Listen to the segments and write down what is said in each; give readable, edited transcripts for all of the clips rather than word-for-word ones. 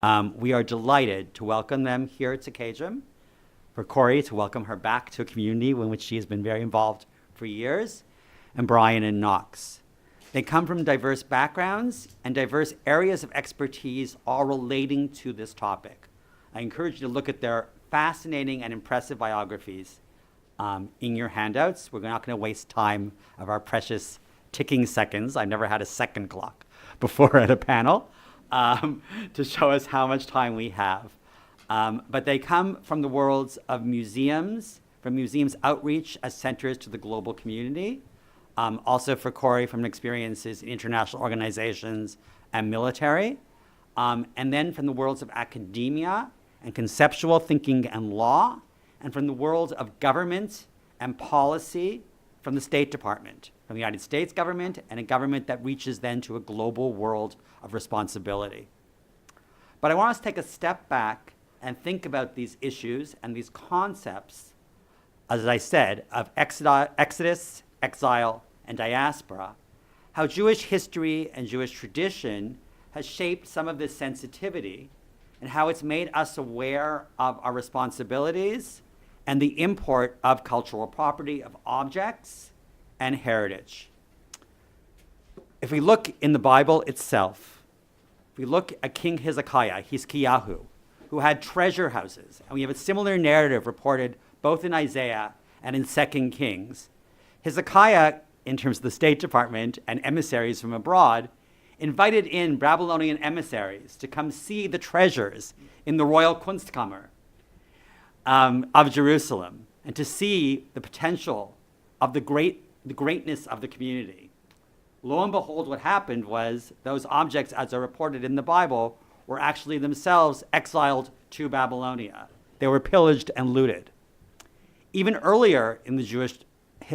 We are delighted to welcome them here to CAJM, for Corey to welcome her back to a community in which she has been very involved for years, and Brian and Knox. They come from diverse backgrounds and diverse areas of expertise, all relating to this topic. I encourage you to look at their fascinating and impressive biographies in your handouts. We're not going to waste time of our precious ticking seconds. I've never had a second clock before at a panel to show us how much time we have. But they come from the worlds of museums, from museums outreach as centers to the global community. Also for Corey, from experiences in international organizations and military. And then from the worlds of academia and conceptual thinking and law, and from the world of government and policy from the State Department, from the United States government, and a government that reaches then to a global world of responsibility. But I want us to take a step back and think about these issues and these concepts, as I said, of exodus, exile, and diaspora, how Jewish history and Jewish tradition has shaped some of this sensitivity, and how it's made us aware of our responsibilities and the import of cultural property, of objects and heritage. If we look in the Bible itself, if we look at King Hezekiah, Hiskiyahu, who had treasure houses, and we have a similar narrative reported both in Isaiah and in 2 Kings, Hezekiah, in terms of the State Department and emissaries from abroad, invited in Babylonian emissaries to come see the treasures in the royal Kunstkammer of Jerusalem, and to see the potential of the greatness of the community. Lo and behold, what happened was those objects, as are reported in the Bible, were actually themselves exiled to Babylonia. They were pillaged and looted. Even earlier in the Jewish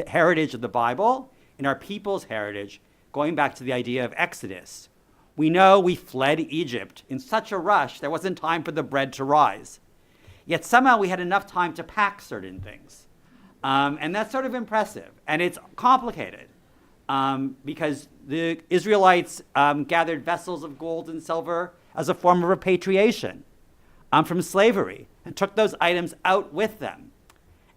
heritage of the Bible, in our people's heritage, going back to the idea of Exodus, we know we fled Egypt in such a rush there wasn't time for the bread to rise. Yet somehow we had enough time to pack certain things. And that's sort of impressive. And it's complicated because the Israelites gathered vessels of gold and silver as a form of repatriation from slavery and took those items out with them.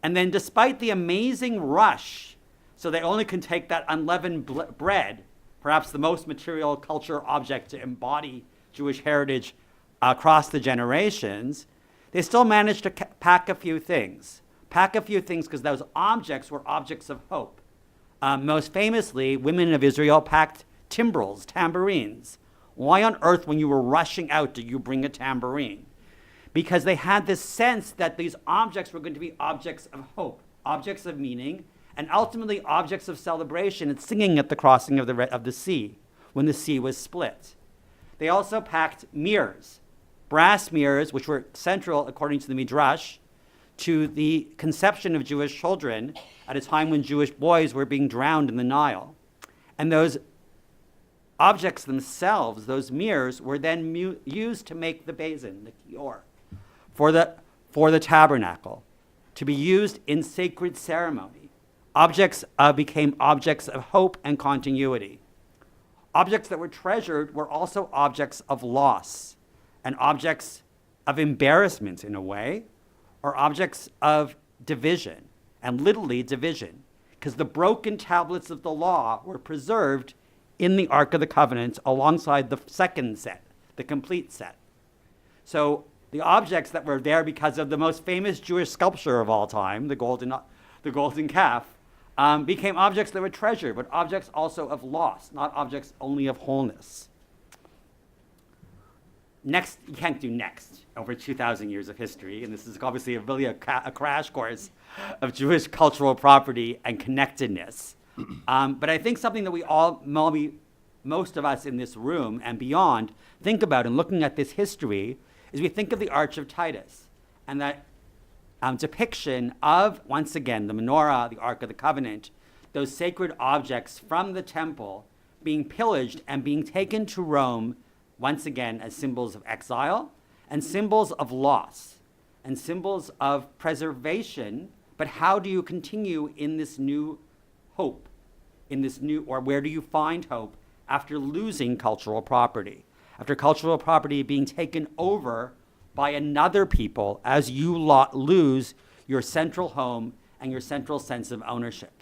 And then despite the amazing rush, so they only can take that unleavened bread, perhaps the most material culture object to embody Jewish heritage across the generations, they still managed to pack a few things. Pack a few things because those objects were objects of hope. Most famously, women of Israel packed timbrels, tambourines. Why on earth, when you were rushing out, did you bring a tambourine? Because they had this sense that these objects were going to be objects of hope, objects of meaning, and ultimately objects of celebration and singing at the crossing of the sea, when the sea was split. They also packed mirrors, brass mirrors, which were central, according to the Midrash, to the conception of Jewish children at a time when Jewish boys were being drowned in the Nile. And those objects themselves, those mirrors, were then used to make the bezin, the kior, for the tabernacle, to be used in sacred ceremony. Objects became objects of hope and continuity. Objects that were treasured were also objects of loss and objects of embarrassment in a way, or objects of division, and literally division, because the broken tablets of the law were preserved in the Ark of the Covenant alongside the second set, the complete set. So the objects that were there because of the most famous Jewish sculpture of all time, the golden calf, became objects that were treasured, but objects also of loss, not objects only of wholeness. Next, you can't do next, over 2,000 years of history, and this is obviously really a crash course of Jewish cultural property and connectedness. But I think something that we all, most of us in this room and beyond, think about in looking at this history is we think of the Arch of Titus and that depiction of, once again, the Menorah, the Ark of the Covenant, those sacred objects from the temple being pillaged and being taken to Rome, once again, as symbols of exile and symbols of loss and symbols of preservation. But how do you continue in this new hope, or where do you find hope after losing cultural property? after cultural property being taken over by another people as you lose your central home and your central sense of ownership.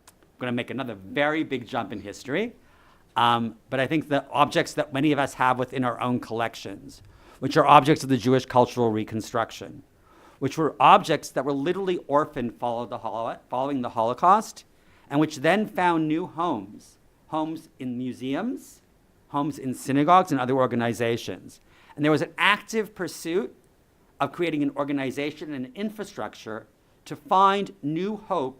I'm going to make another very big jump in history, but I think the objects that many of us have within our own collections, which are objects of the Jewish Cultural Reconstruction, which were objects that were literally orphaned following the Holocaust, and which then found new homes in museums, homes in synagogues and other organizations. And there was an active pursuit of creating an organization and an infrastructure to find new hope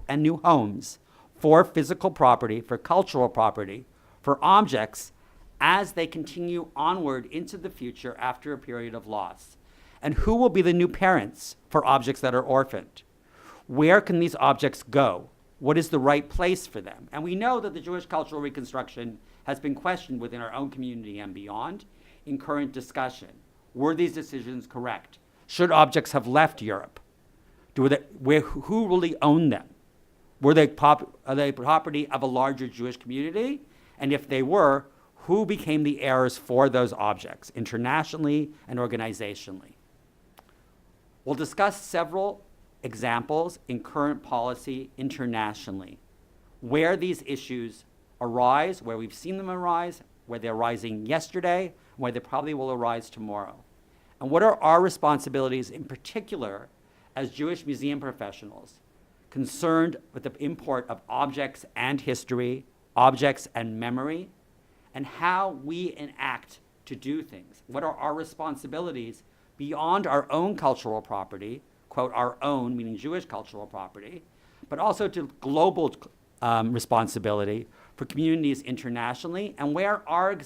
and new homes for physical property, for cultural property, for objects as they continue onward into the future after a period of loss. And who will be the new parents for objects that are orphaned? Where can these objects go? What is the right place for them? And we know that the Jewish Cultural Reconstruction has been questioned within our own community and beyond in current discussion. Were these decisions correct? Should objects have left Europe? Who really owned them? Are they property of a larger Jewish community? And if they were, who became the heirs for those objects, internationally and organizationally? We'll discuss several examples in current policy internationally, where these issues arise, where we've seen them arise, where they're rising yesterday, where they probably will arise tomorrow. And what are our responsibilities in particular as Jewish museum professionals concerned with the import of objects and history, objects and memory, and how we enact to do things? What are our responsibilities beyond our own cultural property, quote, our own, meaning Jewish cultural property, but also to global responsibility for communities internationally, and where our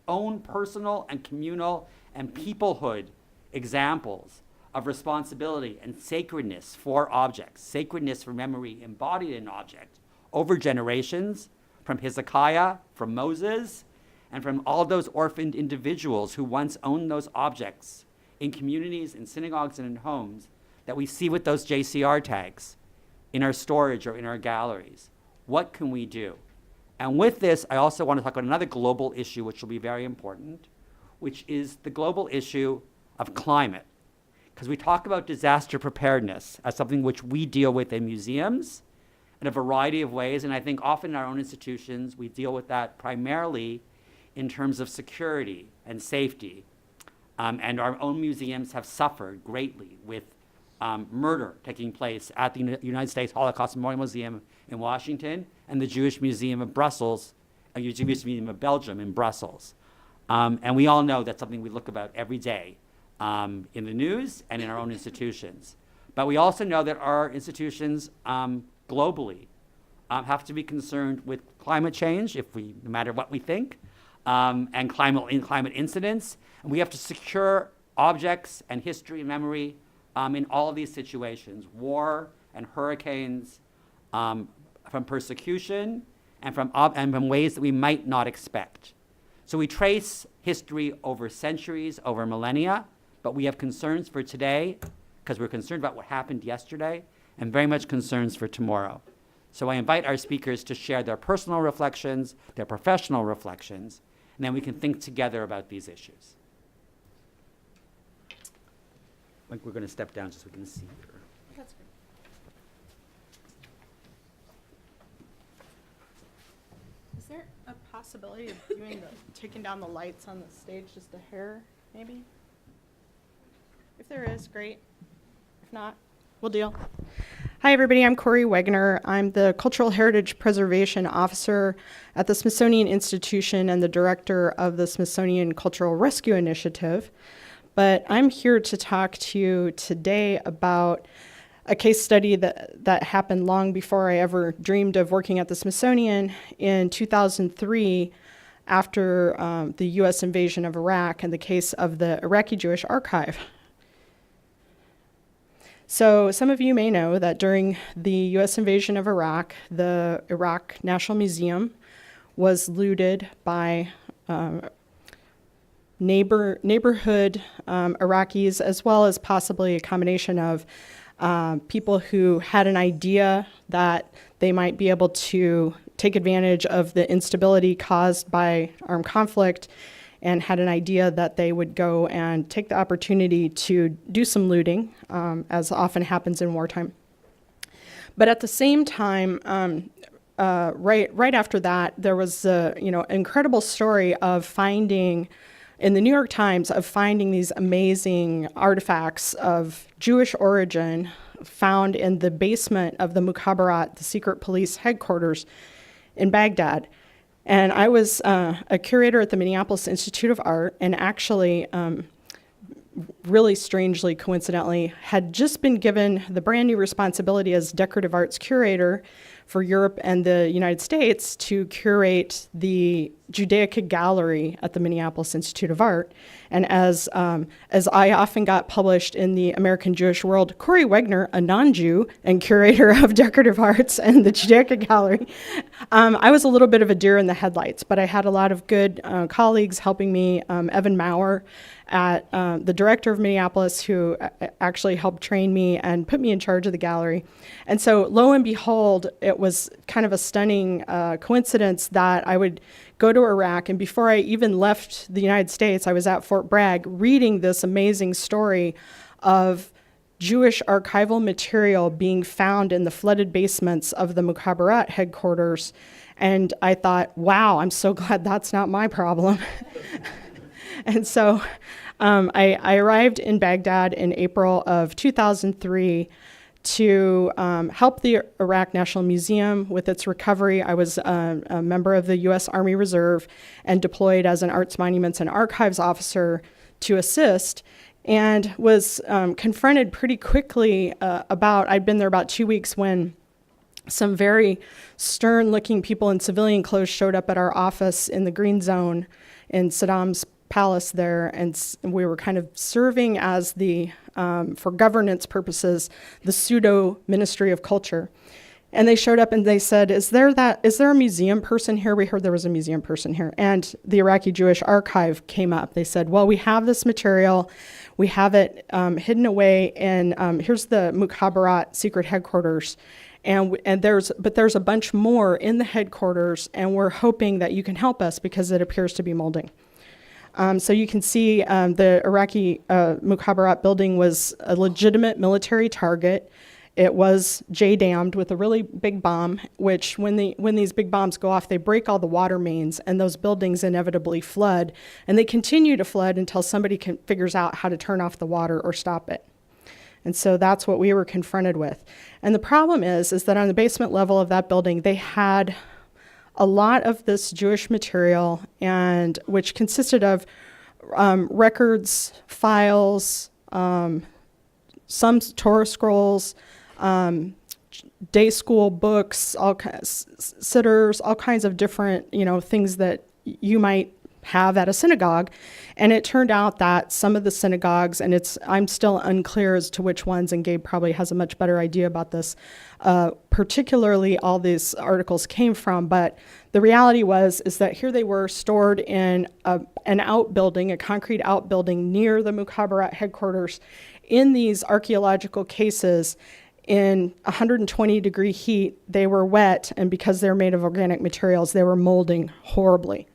own personal and communal and peoplehood examples of responsibility and sacredness for objects, sacredness for memory embodied in objects over generations, from Hezekiah, from Moses, and from all those orphaned individuals who once owned those objects in communities, in synagogues, and in homes that we see with those JCR tags in our storage or in our galleries. What can we do? And with this, I also want to talk about another global issue which will be very important, which is the global issue of climate. Because we talk about disaster preparedness as something which we deal with in museums in a variety of ways, and I think often in our own institutions we deal with that primarily in terms of security and safety. And our own museums have suffered greatly with murder taking place at the United States Holocaust Memorial Museum in Washington and the Jewish Museum of Brussels, Jewish Museum of Belgium in Brussels. And we all know that's something we look about every day in the news and in our own institutions. But we also know that our institutions globally have to be concerned with climate change, no matter what we think, and climate incidents. And we have to secure objects and history and memory in all of these situations, war and hurricanes, from persecution and from ways that we might not expect. So we trace history over centuries, over millennia, but we have concerns for today because we're concerned about what happened yesterday and very much concerns for tomorrow. So I invite our speakers to share their personal reflections, their professional reflections, and then we can think together about these issues. I think we're going to step down just so we can see here. That's good. Is there a possibility of taking down the lights on the stage just a hair, maybe? If there is, great. If not, we'll deal. Hi, everybody. I'm Corey Wegner. I'm the Cultural Heritage Preservation Officer at the Smithsonian Institution and the Director of the Smithsonian Cultural Rescue Initiative. But I'm here to talk to you today about a case study that happened long before I ever dreamed of working at the Smithsonian in 2003 after the U.S. invasion of Iraq and the case of the Iraqi Jewish Archive. So some of you may know that during the U.S. invasion of Iraq, the Iraq National Museum was looted by neighborhood Iraqis, as well as possibly a combination of people who had an idea that they might be able to take advantage of the instability caused by armed conflict and had an idea that they would go and take the opportunity to do some looting, as often happens in wartime. But at the same time, right after that, there was an incredible story of finding, in the New York Times, of finding these amazing artifacts of Jewish origin found in the basement of the Mukhabarat, the secret police headquarters in Baghdad. And I was a curator at the Minneapolis Institute of Art, and actually, really strangely, coincidentally, had just been given the brand new responsibility as decorative arts curator for Europe and the United States to curate the Judaica Gallery at the Minneapolis Institute of Art. And as I often got published in the American Jewish World, Corey Wegner, a non-Jew and curator of decorative arts and the Judaica Gallery, I was a little bit of a deer in the headlights, but I had a lot of good colleagues helping me. Evan Maurer, at the director of Minneapolis, who actually helped train me and put me in charge of the gallery. And so lo and behold, it was kind of a stunning coincidence that I would go to Iraq, and before I even left the United States, I was at Fort Bragg reading this amazing story of Jewish archival material being found in the flooded basements of the Mukhabarat headquarters. And I thought, wow, I'm so glad that's not my problem. And so I arrived in Baghdad in April of 2003 to help the Iraq National Museum with its recovery. I was a member of the U.S. Army Reserve and deployed as an Arts, Monuments, and Archives officer to assist, and was confronted pretty quickly I'd been there about 2 weeks when some very stern-looking people in civilian clothes showed up at our office in the Green Zone in Saddam's palace there, and we were kind of serving as for governance purposes, the pseudo Ministry of Culture. And they showed up and they said, is there a museum person here? We heard there was a museum person here. And the Iraqi Jewish Archive came up. They said, well, we have this material. We have it hidden away, and here's the Mukhabarat secret headquarters. And there's a bunch more in the headquarters, and we're hoping that you can help us because it appears to be molding. So you can see the Iraqi Mukhabarat building was a legitimate military target. It was J-dammed with a really big bomb, which when these big bombs go off, they break all the water mains, and those buildings inevitably flood. And they continue to flood until somebody figures out how to turn off the water or stop it. And so that's what we were confronted with. And the problem is that on the basement level of that building, they had a lot of this Jewish material, and which consisted of records, files, some Torah scrolls, day school books, sitters, all kinds of different, things that you might have at a synagogue. And it turned out that some of the synagogues, and I'm still unclear as to which ones, and Gabe probably has a much better idea about this, particularly all these articles came from, but the reality is that here they were stored in an outbuilding, a concrete outbuilding near the Mukhabarat headquarters in these archaeological cases in 120-degree heat. They were wet, and because they're made of organic materials, they were molding horribly.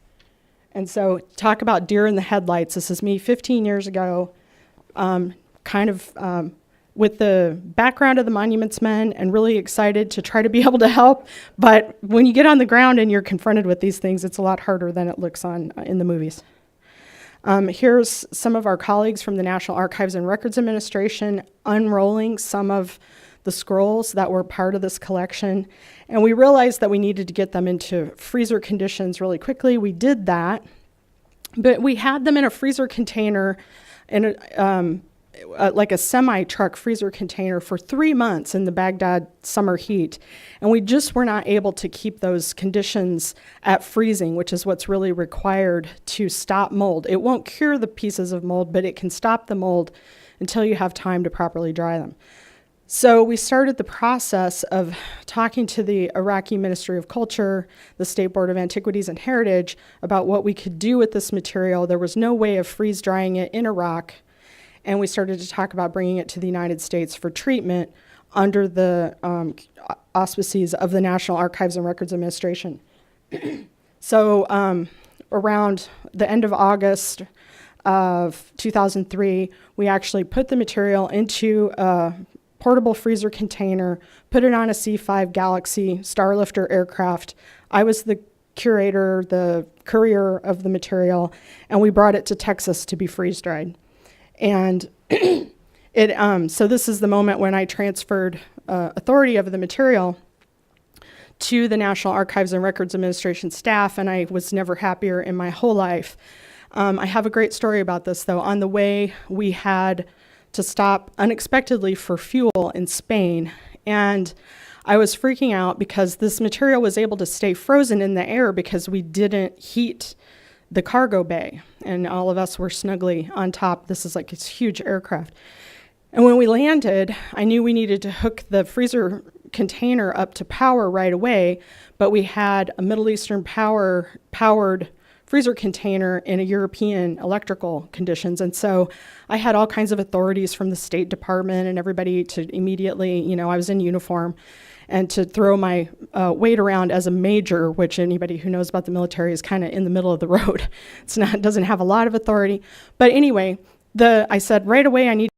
And so talk about deer in the headlights. This is me 15 years ago, with the background of the Monuments Men and really excited to try to be able to help. But when you get on the ground and you're confronted with these things, it's a lot harder than it looks in the movies. Here's some of our colleagues from the National Archives and Records Administration unrolling some of the scrolls that were part of this collection. And we realized that we needed to get them into freezer conditions really quickly. We did that, but we had them in a freezer container, like a semi-truck freezer container for 3 months in the Baghdad summer heat. And we just were not able to keep those conditions at freezing, which is what's really required to stop mold. It won't cure the pieces of mold, but it can stop the mold until you have time to properly dry them. So we started the process of talking to the Iraqi Ministry of Culture, the State Board of Antiquities and Heritage, about what we could do with this material. There was no way of freeze drying it in Iraq. And we started to talk about bringing it to the United States for treatment under the auspices of the National Archives and Records Administration. So around the end of August of 2003, we actually put the material into a portable freezer container, put it on a C-5 Galaxy Starlifter aircraft. I was the curator, the courier of the material, and we brought it to Texas to be freeze-dried. And so this is the moment when I transferred authority of the material to the National Archives and Records Administration staff, and I was never happier in my whole life. I have a great story about this, though. On the way, we had to stop unexpectedly for fuel in Spain, and I was freaking out because this material was able to stay frozen in the air because we didn't heat the cargo bay, and all of us were snugly on top. This is like this huge aircraft. And when we landed, I knew we needed to hook the freezer container up to power right away, but we had a Middle Eastern powered freezer container in a European electrical conditions. And so I had all kinds of authorities from the State Department and everybody to immediately, I was in uniform, and to throw my weight around as a major, which anybody who knows about the military is kind of in the middle of the road. It doesn't have a lot of authority. But anyway, I said right away I need